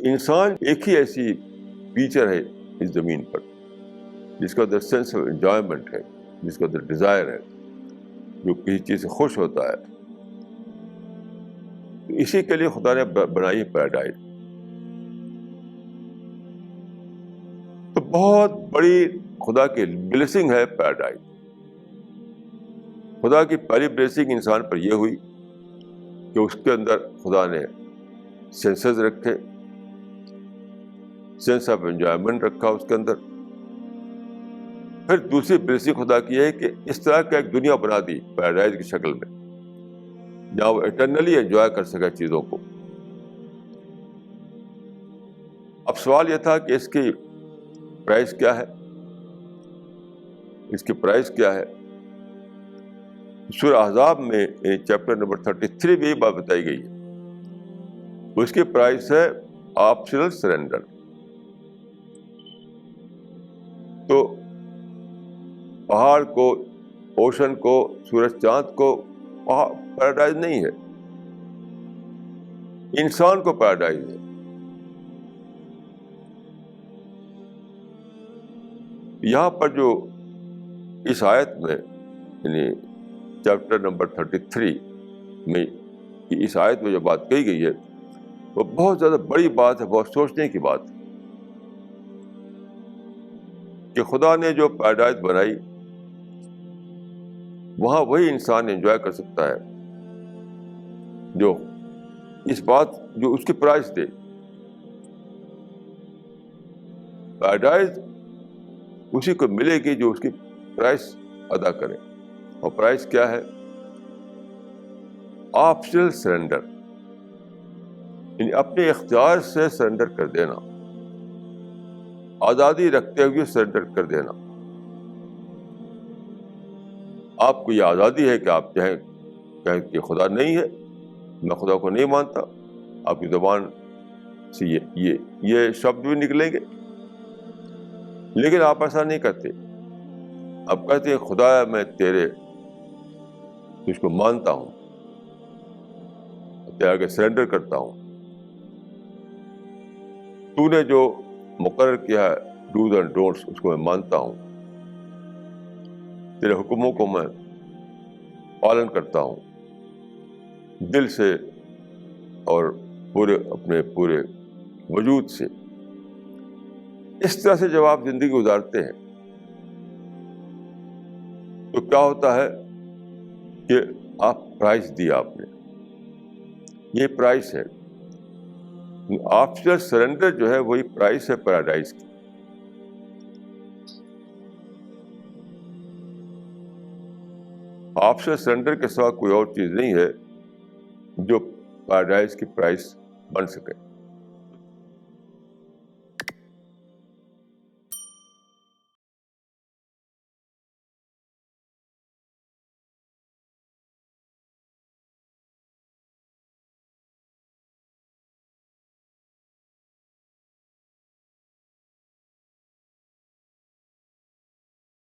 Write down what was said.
انسان ایک ہی ایسی فیچر ہے اس زمین پر جس کا اندر سینس آف انجوائمنٹ ہے، جس کا اندر ڈیزائر ہے، جو کسی چیز سے خوش ہوتا ہے. اسی کے لیے خدا نے بنائی ہے پیراڈائز. تو بہت بڑی خدا کی بلیسنگ ہے پیراڈائز. خدا کی پہلی بلیسنگ انسان پر یہ ہوئی کہ اس کے اندر خدا نے سینسز رکھے، سینس آف انجوائمنٹ رکھا اس کے اندر. پھر دوسری بلیسنگ خدا کی ہے کہ اس طرح کا ایک دنیا بنا دی پیراڈائز کی شکل میں جہاں وہ ایٹرنلی انجوائے کر سکے چیزوں کو. اب سوال یہ تھا کہ اس کی پرائز کیا ہے، اس کی پرائز کیا ہے. سورہ احزاب میں چیپٹر نمبر 33 میں یہ بات بتائی گئی ہے. اس کی پرائز ہے آپشنل سرنڈر. تو پہاڑ کو، اوشن کو، سورج چاند کو پیراڈائز نہیں ہے، انسان کو پیراڈائز ہے. یہاں پر جو اس آیت میں یعنی چیپٹر نمبر 33 میں اس آیت میں جو بات کہی گئی ہے وہ بہت زیادہ بڑی بات ہے، بہت سوچنے کی بات ہے کہ خدا نے جو پیراڈائز بنائی وہاں وہی انسان انجوائے کر سکتا ہے جو اس بات جو اس کی پرائز دے. پیراڈائز اسی کو ملے گی جو اس کی پرائز ادا کرے. اور پرائز کیا ہے؟ آپشنل سرنڈر، یعنی اپنے اختیار سے سرنڈر کر دینا، آزادی رکھتے ہوئے سرنڈر کر دینا. آپ کو یہ آزادی ہے کہ آپ کہیں کہ خدا نہیں ہے، میں خدا کو نہیں مانتا. آپ کی زبان سے یہ شبد بھی نکلیں گے، لیکن آپ ایسا نہیں کرتے. آپ کہتے ہیں خدا میں تجھ کو مانتا ہوں، تیرے آگے سرنڈر کرتا ہوں. تو نے جو مقرر کیا ہے ڈوز اینڈ ڈونٹس اس کو میں مانتا ہوں، تیرے حکموں کو میں پالن کرتا ہوں دل سے اور اپنے پورے وجود سے. اس طرح سے جب آپ زندگی گزارتے ہیں تو کیا ہوتا ہے کہ آپ پرائز دیا آپ نے. یہ پرائز ہے. آپشنل سرنڈر جو ہے وہی پرائز ہے پیراڈائز کی. آپشنل سرنڈر کے سوا کوئی اور چیز نہیں ہے جو پیراڈائز کی پرائز بن سکے.